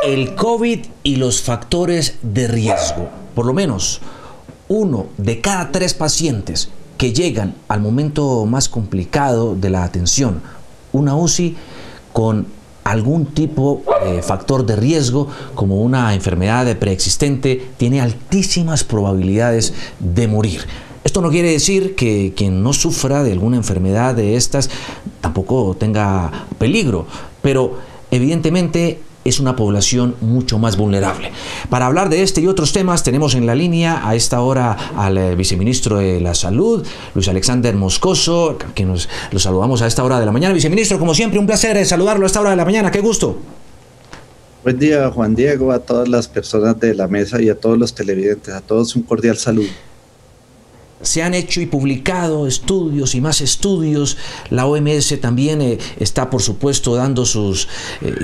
El COVID y los factores de riesgo. Por lo menos 1 de cada 3 pacientes que llegan al momento más complicado de la atención, una UCI con algún tipo de factor de riesgo, como una enfermedad preexistente, tiene altísimas probabilidades de morir. Esto no quiere decir que quien no sufra de alguna enfermedad de estas tampoco tenga peligro, pero evidentemente es una población mucho más vulnerable. Para hablar de este y otros temas tenemos en la línea a esta hora al viceministro de la Salud, Luis Alexander Moscoso, que lo saludamos a esta hora de la mañana. Viceministro, como siempre, un placer saludarlo a esta hora de la mañana. ¡Qué gusto! Buen día, Juan Diego, a todas las personas de la mesa y a todos los televidentes, a todos un cordial saludo. Se han hecho y publicado estudios y más estudios. La OMS también está, por supuesto, dando sus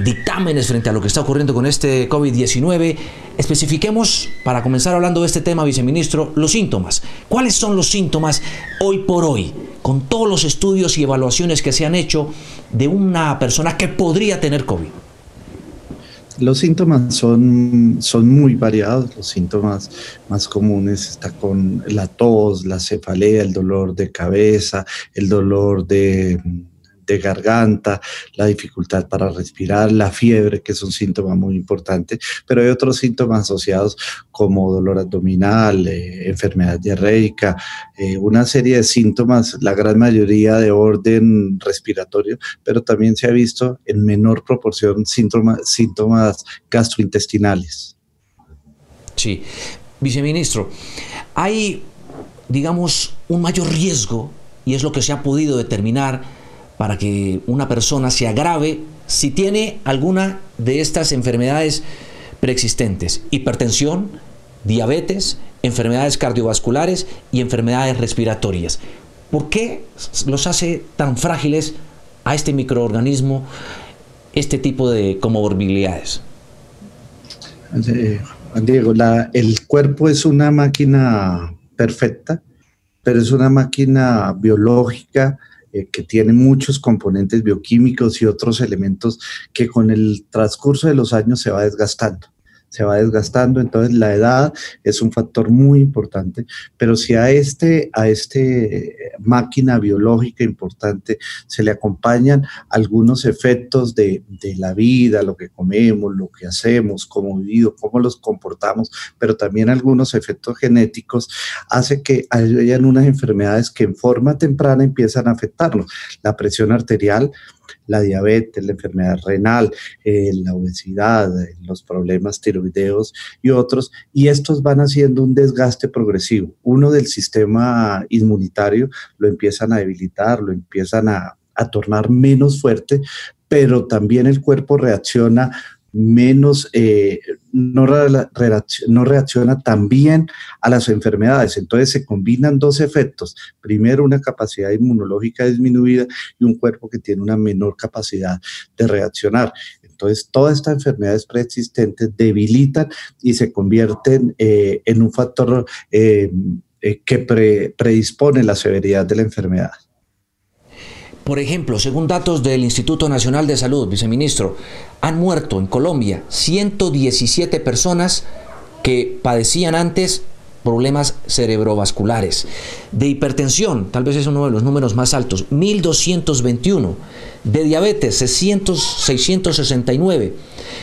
dictámenes frente a lo que está ocurriendo con este COVID-19. Especifiquemos, para comenzar hablando de este tema, viceministro, los síntomas. ¿Cuáles son los síntomas hoy por hoy, con todos los estudios y evaluaciones que se han hecho de una persona que podría tener COVID? Los síntomas son muy variados. Los síntomas más comunes están con la tos, la cefalea, el dolor de cabeza, el dolor de garganta, la dificultad para respirar, la fiebre, que es un síntoma muy importante, pero hay otros síntomas asociados como dolor abdominal, enfermedad diarreica, una serie de síntomas, la gran mayoría de orden respiratorio, pero también se ha visto en menor proporción síntomas gastrointestinales. Sí, viceministro, hay, digamos, un mayor riesgo, y es lo que se ha podido determinar, para que una persona se agrave si tiene alguna de estas enfermedades preexistentes: hipertensión, diabetes, enfermedades cardiovasculares y enfermedades respiratorias. ¿Por qué los hace tan frágiles a este microorganismo este tipo de comorbilidades? Diego, el cuerpo es una máquina perfecta, pero es una máquina biológica que tiene muchos componentes bioquímicos y otros elementos que con el transcurso de los años se va desgastando. Entonces la edad es un factor muy importante, pero si a este máquina biológica importante se le acompañan algunos efectos de la vida, lo que comemos, lo que hacemos, cómo vivimos, cómo los comportamos, pero también algunos efectos genéticos, hace que hayan unas enfermedades que en forma temprana empiezan a afectarnos. La presión arterial, la diabetes, la enfermedad renal, la obesidad, los problemas tiroideos y otros, y estos van haciendo un desgaste progresivo. Uno del sistema inmunitario lo empiezan a debilitar, lo empiezan a tornar menos fuerte, pero también el cuerpo reacciona menos, no reacciona tan bien a las enfermedades. Entonces se combinan dos efectos: primero, una capacidad inmunológica disminuida y un cuerpo que tiene una menor capacidad de reaccionar. Entonces todas estas enfermedades preexistentes debilitan y se convierten en un factor que predispone la severidad de la enfermedad. Por ejemplo, según datos del Instituto Nacional de Salud, viceministro, han muerto en Colombia 117 personas que padecían antes problemas cerebrovasculares. De hipertensión, tal vez es uno de los números más altos, 1.221. De diabetes, 669.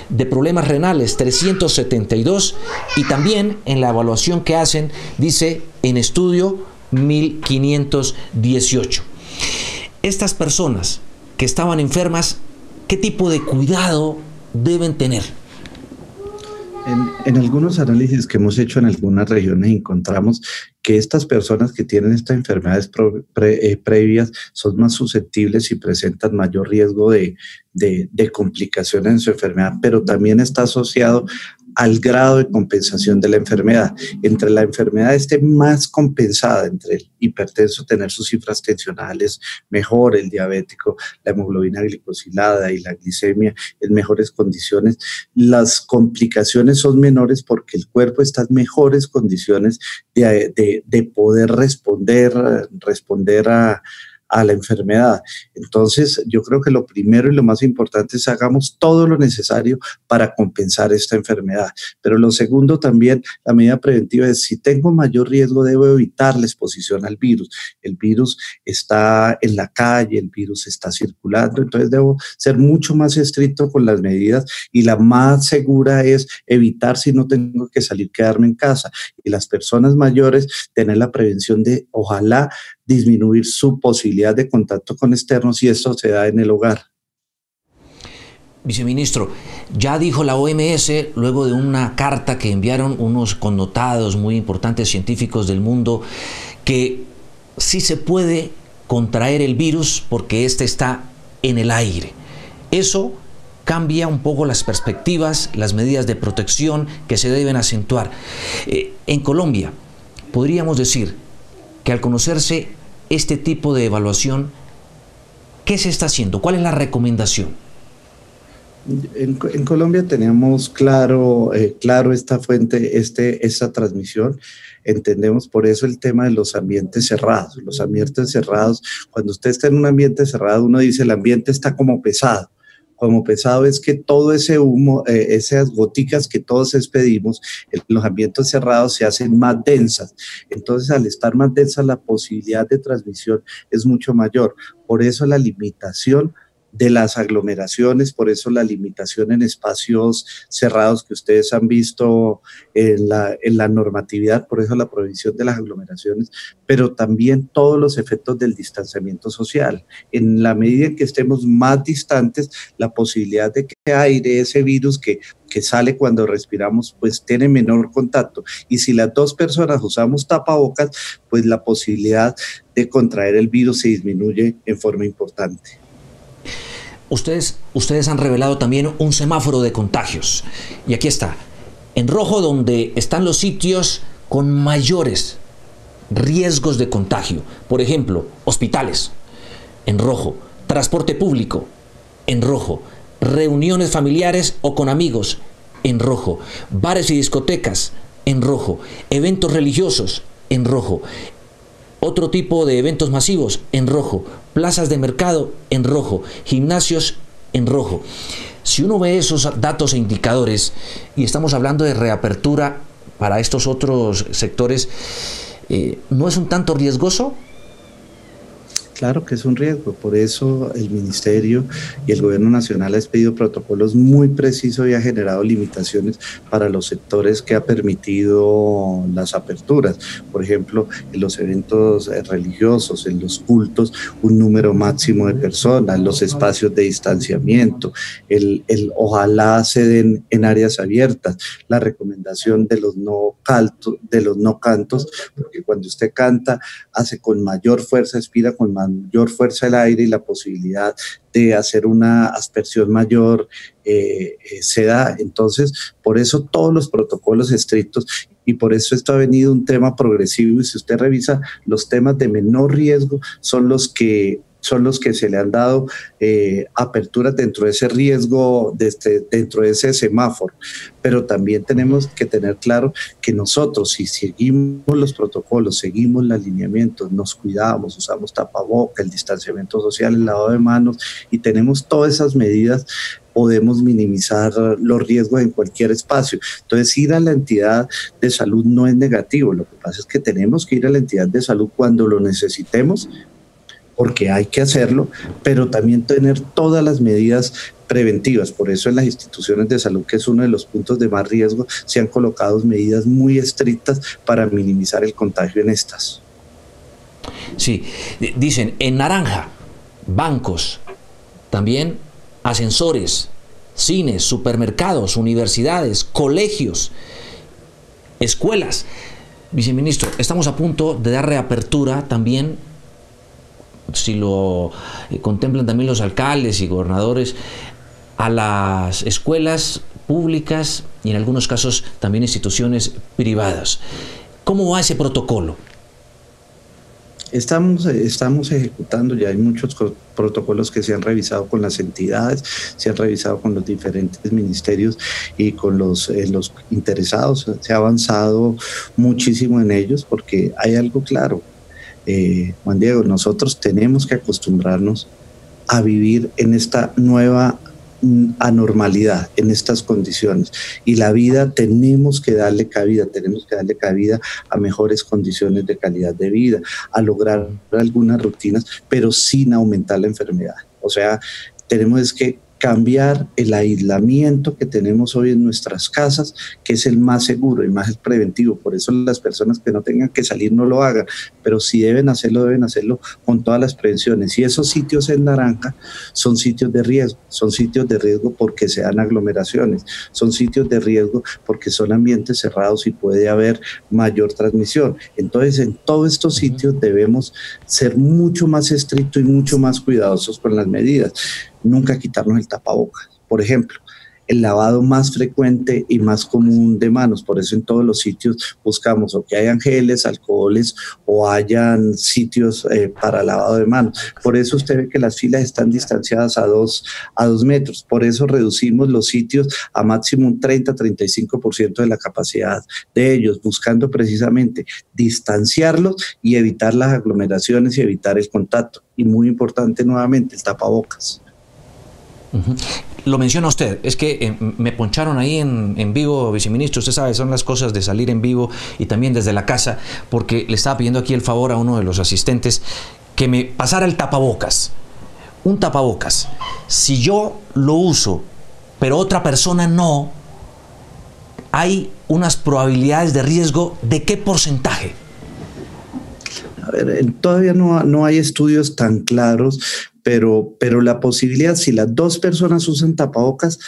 De problemas renales, 372. Y también en la evaluación que hacen, dice en estudio, 1.518. Estas personas que estaban enfermas, ¿qué tipo de cuidado deben tener? En algunos análisis que hemos hecho en algunas regiones encontramos que estas personas que tienen estas enfermedades previas son más susceptibles y presentan mayor riesgo de complicaciones en su enfermedad, pero también está asociado al grado de compensación de la enfermedad. Entre la enfermedad esté más compensada, entre el hipertenso tener sus cifras tensionales mejor, el diabético, la hemoglobina glicosilada y la glicemia en mejores condiciones, las complicaciones son menores porque el cuerpo está en mejores condiciones de poder responder a la enfermedad. Entonces, yo creo que lo primero y lo más importante es hagamos todo lo necesario para compensar esta enfermedad. Pero lo segundo también, la medida preventiva es, si tengo mayor riesgo, debo evitar la exposición al virus. El virus está en la calle, el virus está circulando, entonces debo ser mucho más estricto con las medidas, y la más segura es evitar, si no tengo que salir, quedarme en casa. Y las personas mayores, tener la prevención de, ojalá, disminuir su posibilidad de contacto con externos, y esto se da en el hogar. Viceministro, ya dijo la OMS, luego de una carta que enviaron unos connotados muy importantes científicos del mundo, que sí se puede contraer el virus porque este está en el aire. Eso cambia un poco las perspectivas, las medidas de protección que se deben acentuar. En Colombia, podríamos decir que al conocerse este tipo de evaluación, ¿qué se está haciendo? ¿Cuál es la recomendación? En Colombia tenemos claro esta fuente, esta transmisión. Entendemos por eso el tema de los ambientes cerrados. Los ambientes cerrados, cuando usted está en un ambiente cerrado, uno dice el ambiente está como pesado. Como pesado es que todo ese humo, esas goticas que todos expedimos, en los ambientes cerrados se hacen más densas. Entonces, al estar más densas, la posibilidad de transmisión es mucho mayor. Por eso la limitación de las aglomeraciones, por eso la limitación en espacios cerrados que ustedes han visto en la normatividad, por eso la prohibición de las aglomeraciones, pero también todos los efectos del distanciamiento social. En la medida en que estemos más distantes, la posibilidad de que aire, ese virus que sale cuando respiramos, pues tiene menor contacto. Y si las dos personas usamos tapabocas, pues la posibilidad de contraer el virus se disminuye en forma importante. Ustedes han revelado también un semáforo de contagios. Y aquí está. En rojo, donde están los sitios con mayores riesgos de contagio. Por ejemplo, hospitales. En rojo. Transporte público. En rojo. Reuniones familiares o con amigos. En rojo. Bares y discotecas. En rojo. Eventos religiosos. En rojo. Otro tipo de eventos masivos, en rojo. Plazas de mercado, en rojo. Gimnasios, en rojo. Si uno ve esos datos e indicadores, y estamos hablando de reapertura para estos otros sectores, ¿no es un tanto riesgoso? Claro que es un riesgo, por eso el Ministerio y el Gobierno Nacional ha expedido protocolos muy precisos y ha generado limitaciones para los sectores que ha permitido las aperturas. Por ejemplo, en los eventos religiosos, en los cultos, un número máximo de personas, los espacios de distanciamiento, ojalá se den en áreas abiertas, la recomendación de los no cantos, porque cuando usted canta, hace con mayor fuerza, expira con mayor fuerza el aire, y la posibilidad de hacer una aspersión mayor se da. Entonces, por eso todos los protocolos estrictos, y por eso esto ha venido un tema progresivo, y si usted revisa, los temas de menor riesgo son los que se le han dado apertura dentro de ese riesgo, dentro de ese semáforo. Pero también tenemos que tener claro que nosotros, si seguimos los protocolos, seguimos los alineamientos, nos cuidamos, usamos tapabocas, el distanciamiento social, el lavado de manos, y tenemos todas esas medidas, podemos minimizar los riesgos en cualquier espacio. Entonces, ir a la entidad de salud no es negativo. Lo que pasa es que tenemos que ir a la entidad de salud cuando lo necesitemos, porque hay que hacerlo, pero también tener todas las medidas preventivas. Por eso en las instituciones de salud, que es uno de los puntos de más riesgo, se han colocado medidas muy estrictas para minimizar el contagio en estas. Sí, dicen en naranja, bancos, también ascensores, cines, supermercados, universidades, colegios, escuelas. Viceministro, estamos a punto de dar reapertura también, si lo contemplan también los alcaldes y gobernadores, a las escuelas públicas y en algunos casos también instituciones privadas. ¿Cómo va ese protocolo? Estamos ejecutando, ya hay muchos protocolos que se han revisado con las entidades, se han revisado con los diferentes ministerios y con los interesados. Se ha avanzado muchísimo en ellos, porque hay algo claro. Juan Diego, nosotros tenemos que acostumbrarnos a vivir en esta nueva anormalidad, en estas condiciones. Y la vida tenemos que darle cabida a mejores condiciones de calidad de vida, a lograr algunas rutinas, pero sin aumentar la enfermedad. O sea, tenemos que cambiar el aislamiento que tenemos hoy en nuestras casas, que es el más seguro y más preventivo. Por eso las personas que no tengan que salir no lo hagan, pero si deben hacerlo con todas las prevenciones. Y esos sitios en naranja son sitios de riesgo porque se dan aglomeraciones, son sitios de riesgo porque son ambientes cerrados y puede haber mayor transmisión. Entonces, en todos estos sitios debemos ser mucho más estrictos y mucho más cuidadosos con las medidas. Nunca quitarnos el tapabocas. Por ejemplo, el lavado más frecuente y más común de manos. Por eso en todos los sitios buscamos o que hayan geles, alcoholes o hayan sitios para lavado de manos. Por eso usted ve que las filas están distanciadas a 2 metros. Por eso reducimos los sitios a máximo un 30-35% de la capacidad de ellos, buscando precisamente distanciarlos y evitar las aglomeraciones y evitar el contacto. Y muy importante nuevamente, el tapabocas. Lo menciona usted, es que me poncharon ahí en vivo, viceministro, usted sabe, son las cosas de salir en vivo y también desde la casa, porque le estaba pidiendo aquí el favor a uno de los asistentes que me pasara el tapabocas. Un tapabocas, si yo lo uso, pero otra persona no, ¿hay unas probabilidades de riesgo de qué porcentaje? A ver, todavía no hay estudios tan claros, pero la posibilidad, si las 2 personas usan tapabocas,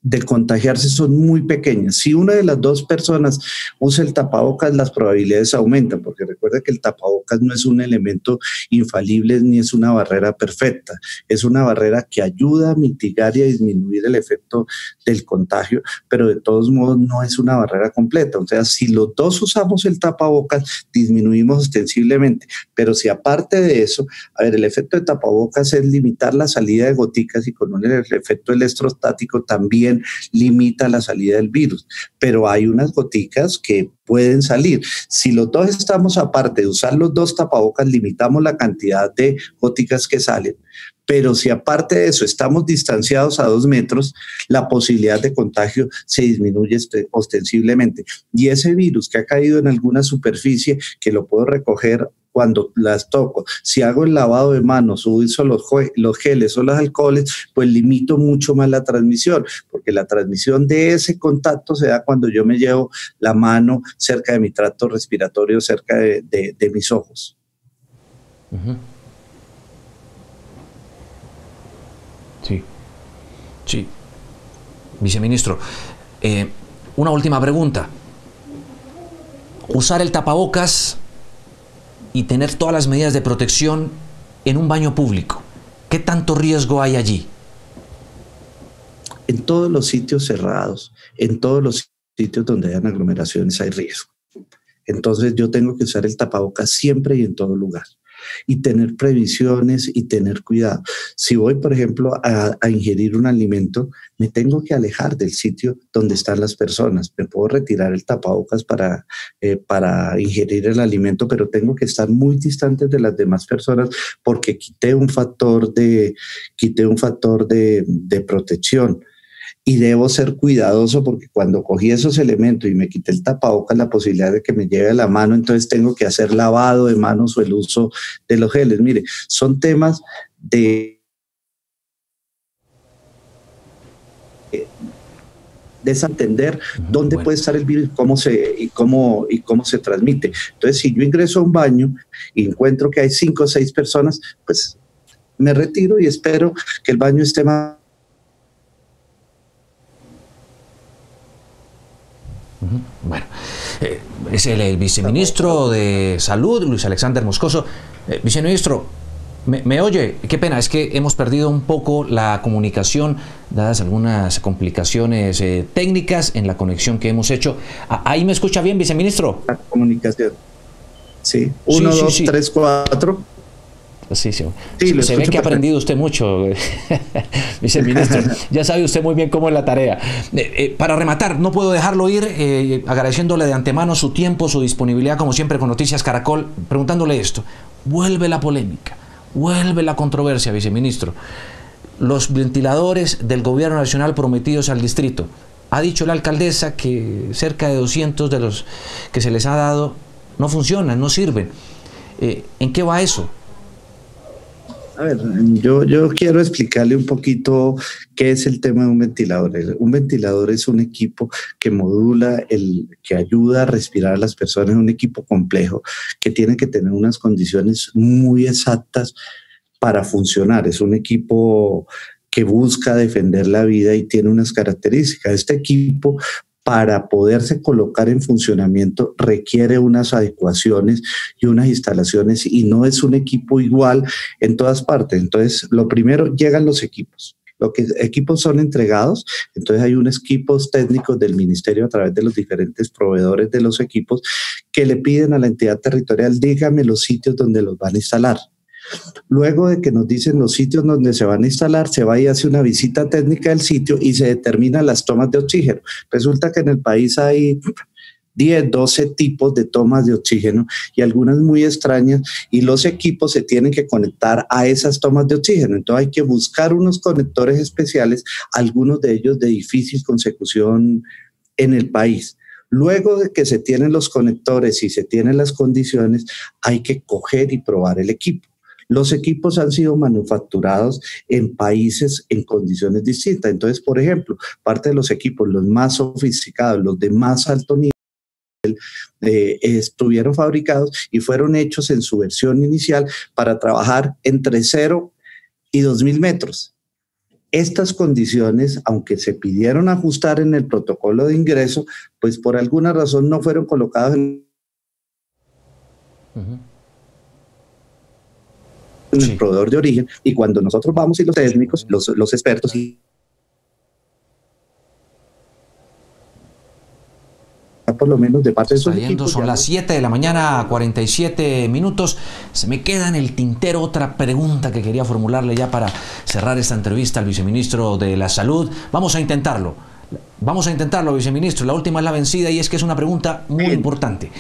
de contagiarse son muy pequeñas. Si una de las 2 personas usa el tapabocas, las probabilidades aumentan, porque recuerda que el tapabocas no es un elemento infalible ni es una barrera perfecta, es una barrera que ayuda a mitigar y a disminuir el efecto del contagio, pero de todos modos no es una barrera completa. O sea, si los 2 usamos el tapabocas, disminuimos ostensiblemente, pero si aparte de eso, a ver, el efecto de tapabocas es limitar la salida de goticas y con el efecto electrostático también limita la salida del virus, pero hay unas goticas que pueden salir. Si los 2 estamos aparte de usar los 2 tapabocas, limitamos la cantidad de goticas que salen, pero si aparte de eso estamos distanciados a 2 metros, la posibilidad de contagio se disminuye ostensiblemente. Y ese virus que ha caído en alguna superficie, que lo puedo recoger cuando las toco, si hago el lavado de manos o uso los geles o los alcoholes, pues limito mucho más la transmisión, porque la transmisión de ese contacto se da cuando yo me llevo la mano cerca de mi tracto respiratorio, cerca de mis ojos. Sí. Viceministro, una última pregunta. Usar el tapabocas y tener todas las medidas de protección en un baño público, ¿qué tanto riesgo hay allí? En todos los sitios cerrados, en todos los sitios donde hayan aglomeraciones hay riesgo. Entonces yo tengo que usar el tapabocas siempre y en todo lugar. Y tener previsiones y tener cuidado. Si voy, por ejemplo, a ingerir un alimento, me tengo que alejar del sitio donde están las personas. Me puedo retirar el tapabocas para ingerir el alimento, pero tengo que estar muy distante de las demás personas porque quité un factor de protección. Y debo ser cuidadoso porque cuando cogí esos elementos y me quité el tapabocas, la posibilidad de que me lleve a la mano, entonces tengo que hacer lavado de manos o el uso de los geles. Mire, son temas de desentender dónde puede estar el virus y cómo se transmite. Entonces, si yo ingreso a un baño y encuentro que hay 5 o 6 personas, pues me retiro y espero que el baño esté más. Bueno, es el viceministro de Salud, Luis Alexander Moscoso. Viceministro, ¿me oye? Qué pena, es que hemos perdido un poco la comunicación, dadas algunas complicaciones técnicas en la conexión que hemos hecho. ¿Ahí me escucha bien, viceministro? La comunicación. Sí, 1, 2, 3, 4. Sí, sí. Sí, Se ve que ha aprendido usted mucho, viceministro. Ya sabe usted muy bien cómo es la tarea. Para rematar, no puedo dejarlo ir, agradeciéndole de antemano su tiempo, su disponibilidad, como siempre, con Noticias Caracol, preguntándole esto. Vuelve la polémica, vuelve la controversia, viceministro. Los ventiladores del gobierno nacional prometidos al distrito. Ha dicho la alcaldesa que cerca de 200 de los que se les ha dado no funcionan, no sirven. ¿En qué va eso? A ver, yo quiero explicarle un poquito qué es el tema de un ventilador. Un ventilador es un equipo que modula, que ayuda a respirar a las personas, es un equipo complejo que tiene que tener unas condiciones muy exactas para funcionar. Es un equipo que busca defender la vida y tiene unas características. Este equipo, para poderse colocar en funcionamiento, requiere unas adecuaciones y unas instalaciones, y no es un equipo igual en todas partes. Entonces, lo primero, llegan los equipos. Los equipos son entregados, entonces hay unos equipos técnicos del ministerio a través de los diferentes proveedores de los equipos que le piden a la entidad territorial, dígame los sitios donde los van a instalar. Luego de que nos dicen los sitios donde se van a instalar, se va y hace una visita técnica del sitio y se determinan las tomas de oxígeno. Resulta que en el país hay 10, 12 tipos de tomas de oxígeno y algunas muy extrañas, y los equipos se tienen que conectar a esas tomas de oxígeno. Entonces hay que buscar unos conectores especiales, algunos de ellos de difícil consecución en el país. Luego de que se tienen los conectores y se tienen las condiciones, hay que coger y probar el equipo. Los equipos han sido manufacturados en países en condiciones distintas. Entonces, por ejemplo, parte de los equipos, los más sofisticados, los de más alto nivel, estuvieron fabricados y fueron hechos en su versión inicial para trabajar entre 0 y 2.000 metros. Estas condiciones, aunque se pidieron ajustar en el protocolo de ingreso, pues por alguna razón no fueron colocados en el proveedor de origen, y cuando nosotros vamos y los técnicos, los expertos, por lo menos de parte de sus equipos. Son las 7 de la mañana, 47 minutos. Se me queda en el tintero otra pregunta que quería formularle ya para cerrar esta entrevista al viceministro de la Salud. Vamos a intentarlo, viceministro. La última es la vencida, y es que es una pregunta muy importante.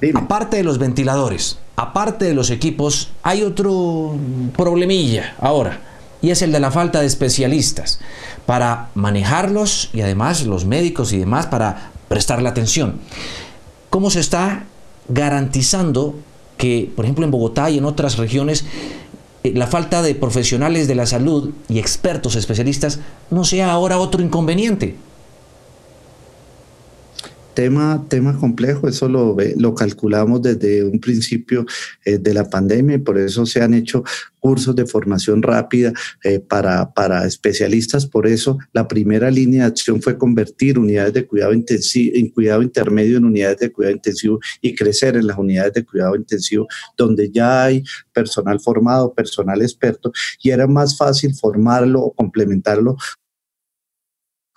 Dime. Aparte de los ventiladores, aparte de los equipos, hay otro problemilla ahora, y es el de la falta de especialistas para manejarlos, y además los médicos y demás para prestarle atención. ¿Cómo se está garantizando que, por ejemplo, en Bogotá y en otras regiones, la falta de profesionales de la salud y expertos especialistas no sea ahora otro inconveniente? Tema complejo, eso lo calculamos desde un principio de la pandemia, y por eso se han hecho cursos de formación rápida para especialistas. Por eso la primera línea de acción fue convertir unidades de cuidado intensivo en cuidado intermedio en unidades de cuidado intensivo, y crecer en las unidades de cuidado intensivo donde ya hay personal formado, personal experto, y era más fácil formarlo o complementarlo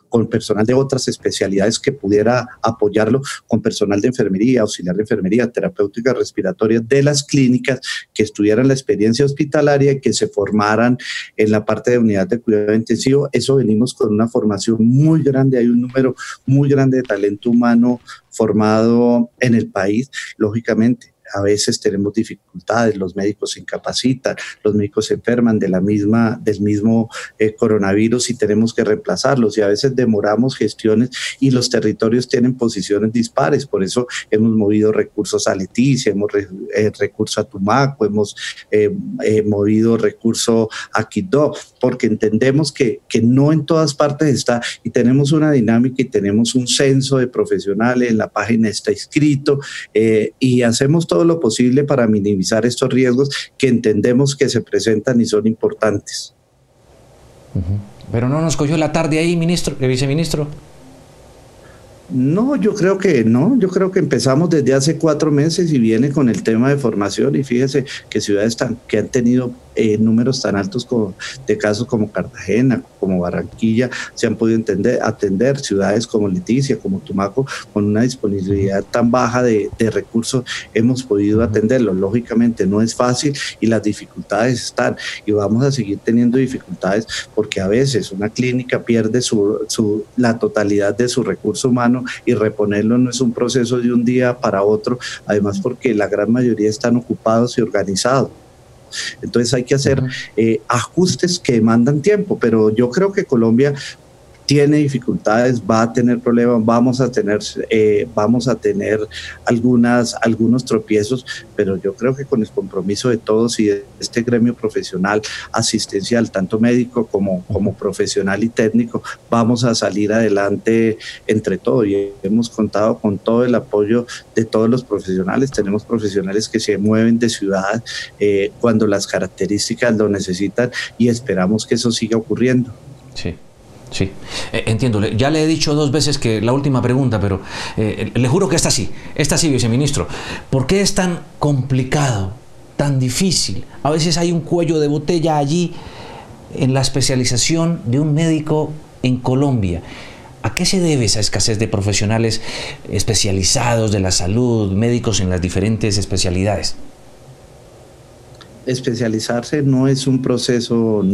con personal de otras especialidades que pudiera apoyarlo, con personal de enfermería, auxiliar de enfermería, terapéutica respiratoria de las clínicas, que estuvieran la experiencia hospitalaria y que se formaran en la parte de unidad de cuidado intensivo. Eso venimos con una formación muy grande, hay un número muy grande de talento humano formado en el país. Lógicamente, a veces tenemos dificultades, los médicos se incapacitan, los médicos se enferman del mismo coronavirus, y tenemos que reemplazarlos, y a veces demoramos gestiones y los territorios tienen posiciones dispares. Por eso hemos movido recursos a Leticia, hemos recursos a Tumaco, hemos movido recursos a Quibdó, porque entendemos que no en todas partes está, y tenemos una dinámica y tenemos un censo de profesionales, en la página está inscrito, y hacemos todo lo posible para minimizar estos riesgos que entendemos que se presentan y son importantes. Pero no nos cogió la tarde ahí, viceministro. No, yo creo que empezamos desde hace 4 meses y viene con el tema de formación, y fíjese que ciudades que han tenido números tan altos de casos como Cartagena, como Barranquilla, se han podido atender ciudades como Leticia, como Tumaco, con una disponibilidad tan baja de recursos, hemos podido atenderlo. Lógicamente no es fácil y las dificultades están, y vamos a seguir teniendo dificultades porque a veces una clínica pierde la totalidad de su recurso humano y reponerlo no es un proceso de un día para otro, además porque la gran mayoría están ocupados y organizados. Entonces hay que hacer ajustes que demandan tiempo, pero yo creo que Colombia tiene dificultades, va a tener problemas, vamos a tener algunos tropiezos, pero yo creo que con el compromiso de todos y de este gremio profesional asistencial, tanto médico como profesional y técnico, vamos a salir adelante entre todos, y hemos contado con todo el apoyo de todos los profesionales. Tenemos profesionales que se mueven de ciudad cuando las características lo necesitan, y esperamos que eso siga ocurriendo. Sí. Sí, entiendo. Ya le he dicho 2 veces que la última pregunta, pero le juro que esta sí, viceministro. ¿Por qué es tan complicado, tan difícil? A veces hay un cuello de botella allí en la especialización de un médico en Colombia. ¿A qué se debe esa escasez de profesionales especializados de la salud, médicos en las diferentes especialidades? Especializarse no es un proceso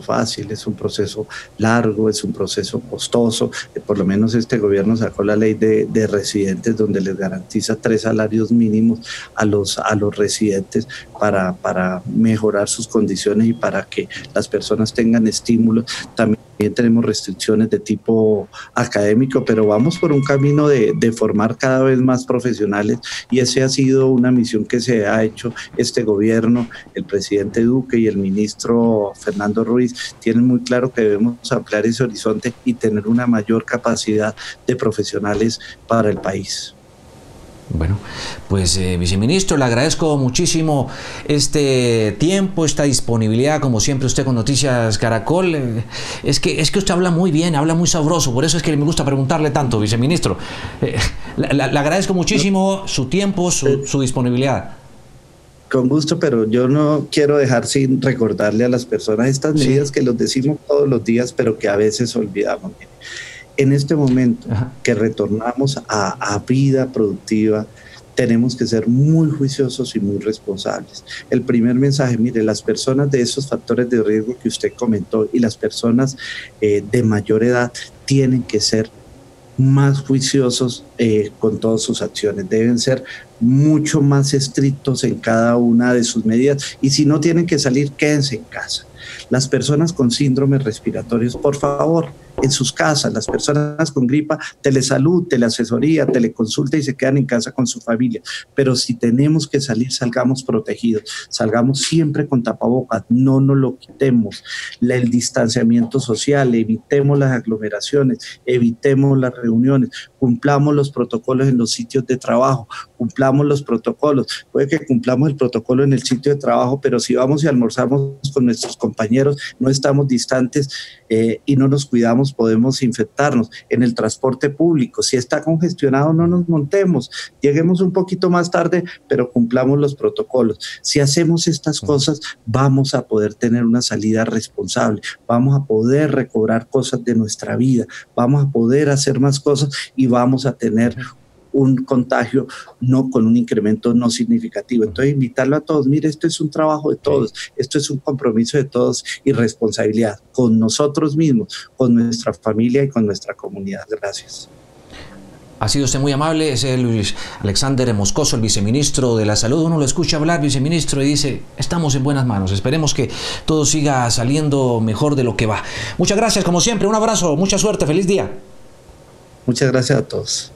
fácil, es un proceso largo, es un proceso costoso. Por lo menos este gobierno sacó la ley de residentes, donde les garantiza 3 salarios mínimos a los residentes para mejorar sus condiciones y para que las personas tengan estímulos. También tenemos restricciones de tipo académico, pero vamos por un camino de formar cada vez más profesionales, y esa ha sido una misión que se ha hecho este gobierno. El presidente Duque y el ministro Fernando Ruiz tienen muy claro que debemos ampliar ese horizonte y tener una mayor capacidad de profesionales para el país. Bueno, pues viceministro, le agradezco muchísimo este tiempo, esta disponibilidad, como siempre usted con Noticias Caracol. Es que usted habla muy bien, habla muy sabroso, por eso es que me gusta preguntarle tanto, viceministro. Le agradezco muchísimo su tiempo, su disponibilidad. Con gusto, pero yo no quiero dejar sin recordarle a las personas estas medidas que los decimos todos los días, pero que a veces olvidamos. En este momento que retornamos a vida productiva, tenemos que ser muy juiciosos y muy responsables. El primer mensaje, mire, las personas de esos factores de riesgo que usted comentó y las personas de mayor edad tienen que ser más juiciosos con todas sus acciones, deben ser mucho más estrictos en cada una de sus medidas, y si no tienen que salir, quédense en casa. Las personas con síndromes respiratorios, por favor, en sus casas. Las personas con gripa, telesalud, teleasesoría, teleconsulta, y se quedan en casa con su familia. Pero si tenemos que salir, salgamos protegidos, salgamos siempre con tapabocas, no nos lo quitemos. El distanciamiento social, evitemos las aglomeraciones, evitemos las reuniones, cumplamos los protocolos en los sitios de trabajo, cumplamos los protocolos. Puede que cumplamos el protocolo en el sitio de trabajo, pero si vamos y almorzamos con nuestros compañeros, no estamos distantes y no nos cuidamos, podemos infectarnos. En el transporte público, si está congestionado, no nos montemos, lleguemos un poquito más tarde, pero cumplamos los protocolos. Si hacemos estas cosas, vamos a poder tener una salida responsable, vamos a poder recobrar cosas de nuestra vida, vamos a poder hacer más cosas y vamos a tener un contagio no con un incremento no significativo. Entonces, invitarlo a todos, mire, esto es un trabajo de todos, esto es un compromiso de todos y responsabilidad con nosotros mismos, con nuestra familia y con nuestra comunidad. Gracias. Ha sido usted muy amable, es Luis Alexander Moscoso, el viceministro de la Salud. Uno lo escucha hablar, viceministro, y dice, estamos en buenas manos, esperemos que todo siga saliendo mejor de lo que va. Muchas gracias, como siempre, un abrazo, mucha suerte, feliz día. Muchas gracias a todos.